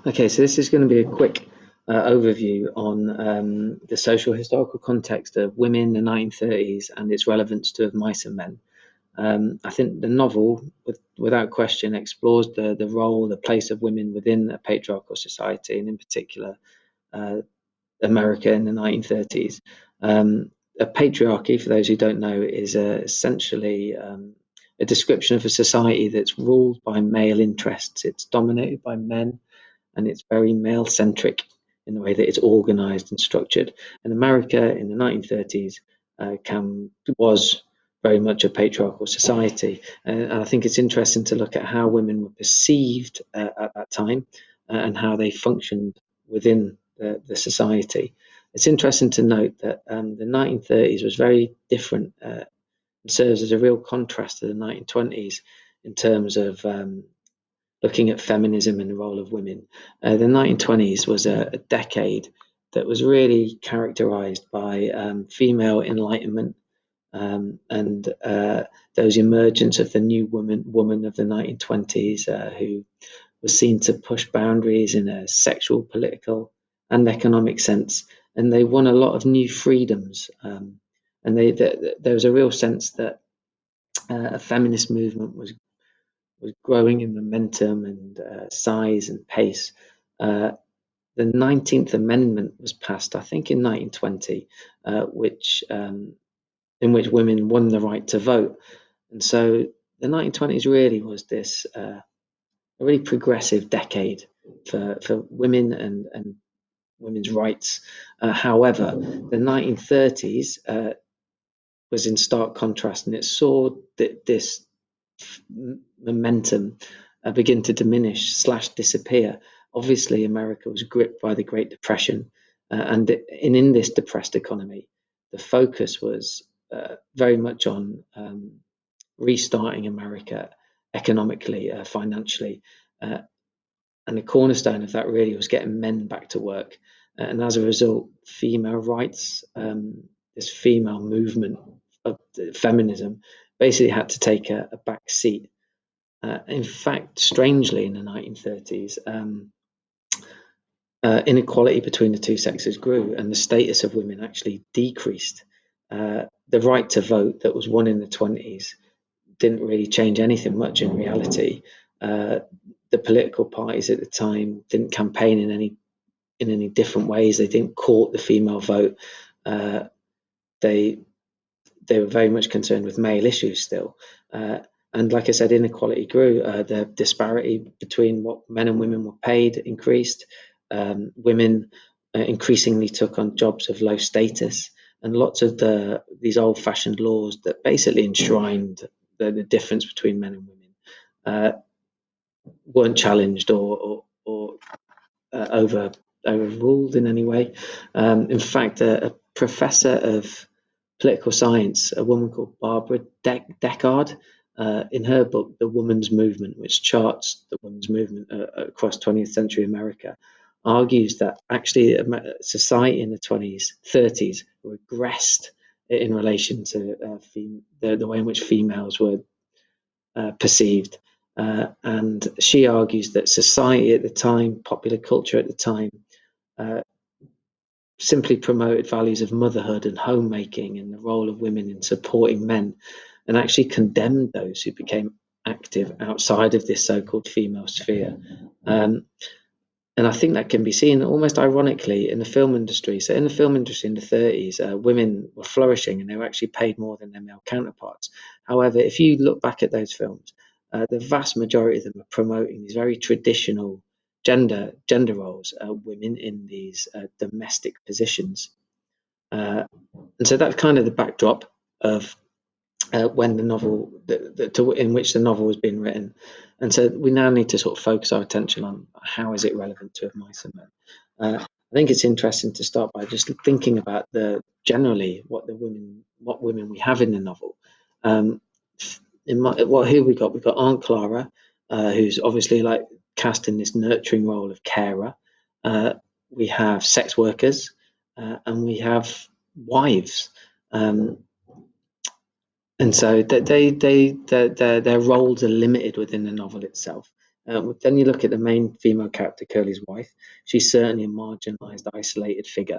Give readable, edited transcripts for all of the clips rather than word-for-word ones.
Okay, so this is going to be a quick overview on the social historical context of women in the 1930s and its relevance to Of Mice and Men. I think the novel, without question, explores the role, the place of women within a patriarchal society, and in particular, uh, America in the 1930s. A patriarchy, for those who don't know, is essentially a description of a society that's ruled by male interests. It's dominated by men, and it's very male centric in the way that it's organized and structured. And America in the 1930s was very much a patriarchal society. And I think it's interesting to look at how women were perceived at that time and how they functioned within the society. It's interesting to note that the 1930s was very different and serves as a real contrast to the 1920s in terms of looking at feminism and the role of women. The 1920s was a decade that was really characterized by female enlightenment and those emergence of the new woman of the 1920s who was seen to push boundaries in a sexual, political, and economic sense. And they won a lot of new freedoms. And there was a real sense that a feminist movement was growing in momentum and size and pace. The 19th Amendment was passed, I think, in 1920, which in which women won the right to vote. And so the 1920s really was this a really progressive decade for women and women's rights. However, the 1930s was in stark contrast, and it saw this momentum begin to diminish / disappear. Obviously, America was gripped by the Great Depression, and in this depressed economy, the focus was very much on restarting America economically, financially, and the cornerstone of that really was getting men back to work. And as a result, female rights, this female movement of feminism, basically had to take a back seat. In fact, strangely, in the 1930s, inequality between the two sexes grew and the status of women actually decreased. The right to vote that was won in the 20s didn't really change anything much in reality. The political parties at the time didn't campaign in any different ways. They didn't court the female vote. They were very much concerned with male issues still. And like I said, inequality grew. The disparity between what men and women were paid increased. Women increasingly took on jobs of low status, and lots of these old-fashioned laws that basically enshrined the difference between men and women weren't challenged or overruled in any way. In fact, a professor of political science, a woman called Barbara Deckard, in her book, The Woman's Movement, which charts the women's movement across 20th century America, argues that actually society in the 20s, 30s regressed in relation to the way in which females were perceived. And she argues that society at the time, popular culture at the time, simply promoted values of motherhood and homemaking and the role of women in supporting men, and actually condemned those who became active outside of this so-called female sphere. And I think that can be seen almost ironically in the film industry. So in the film industry in the 30s, women were flourishing and they were actually paid more than their male counterparts. However, if you look back at those films, the vast majority of them are promoting these very traditional gender roles, women in these domestic positions. And so that's kind of the backdrop of when the novel, in which the novel was being written. And so we now need to sort of focus our attention on how is it relevant to Of Mice and Men. I think it's interesting to start by just thinking about generally what women we have in the novel. Here we got Aunt Clara, who's obviously like cast in this nurturing role of carer. We have sex workers, and we have wives. And so their roles are limited within the novel itself. Then you look at the main female character, Curly's wife. She's certainly a marginalised, isolated figure.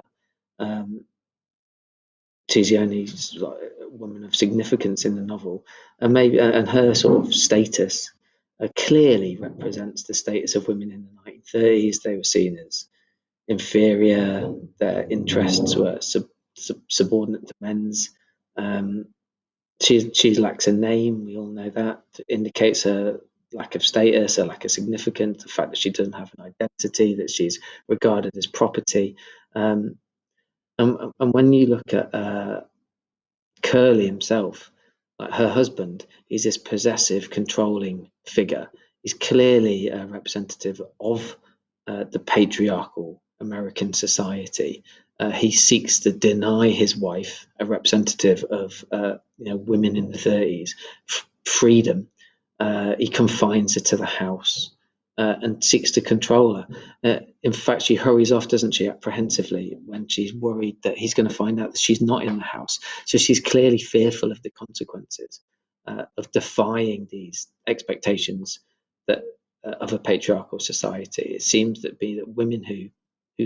She's the only woman of significance in the novel, and her sort of status clearly represents the status of women in the 1930s. They were seen as inferior. Their interests were subordinate to men's. She lacks a name. We all know that. It indicates her lack of status, a lack of significance, the fact that she doesn't have an identity, that she's regarded as property. And when you look at Curly himself, like her husband, he's this possessive, controlling figure. He's clearly a representative of the patriarchal American society. He seeks to deny his wife, a representative of women in the 30s, freedom. He confines her to the house and seeks to control her. In fact, she hurries off, doesn't she, apprehensively, when she's worried that he's going to find out that she's not in the house. So she's clearly fearful of the consequences of defying these expectations that of a patriarchal society. It seems that women who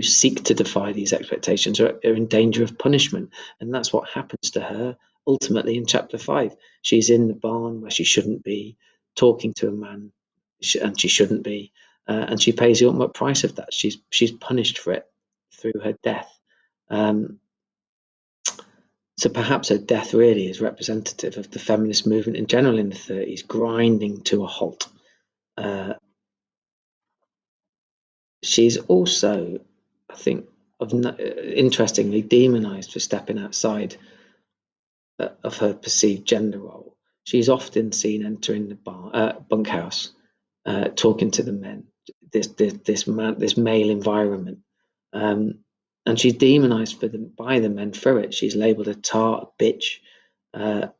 seek to defy these expectations are in danger of punishment, and that's what happens to her ultimately in chapter 5. She's in the barn where she shouldn't be, talking to a man, and she shouldn't be, and she pays the ultimate price of that. She's punished for it through her death. So perhaps her death really is representative of the feminist movement in general in the 30s, grinding to a halt. She's also, I think, interestingly demonized for stepping outside of her perceived gender role. She's often seen entering the bunkhouse, talking to the men. This male environment, and she's demonized by the men for it. She's labeled a tart, a bitch, and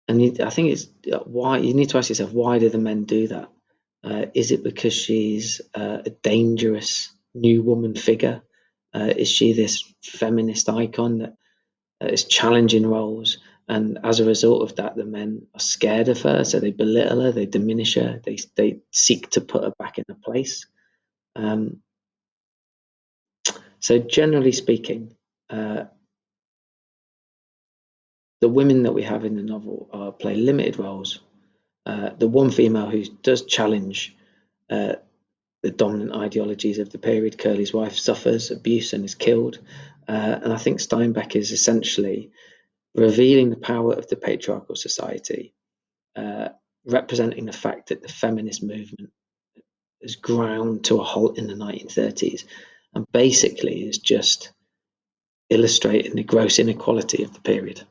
I think it's why you need to ask yourself, why do the men do that? Is it because she's a dangerous new woman figure? Is she this feminist icon that is challenging roles? And as a result of that, the men are scared of her, so they belittle her, they diminish her, they seek to put her back in her place. So generally speaking, the women that we have in the novel play limited roles. The one female who does challenge the dominant ideologies of the period, Curly's wife, suffers abuse and is killed. And I think Steinbeck is essentially revealing the power of the patriarchal society, representing the fact that the feminist movement has ground to a halt in the 1930s, and basically is just illustrating the gross inequality of the period.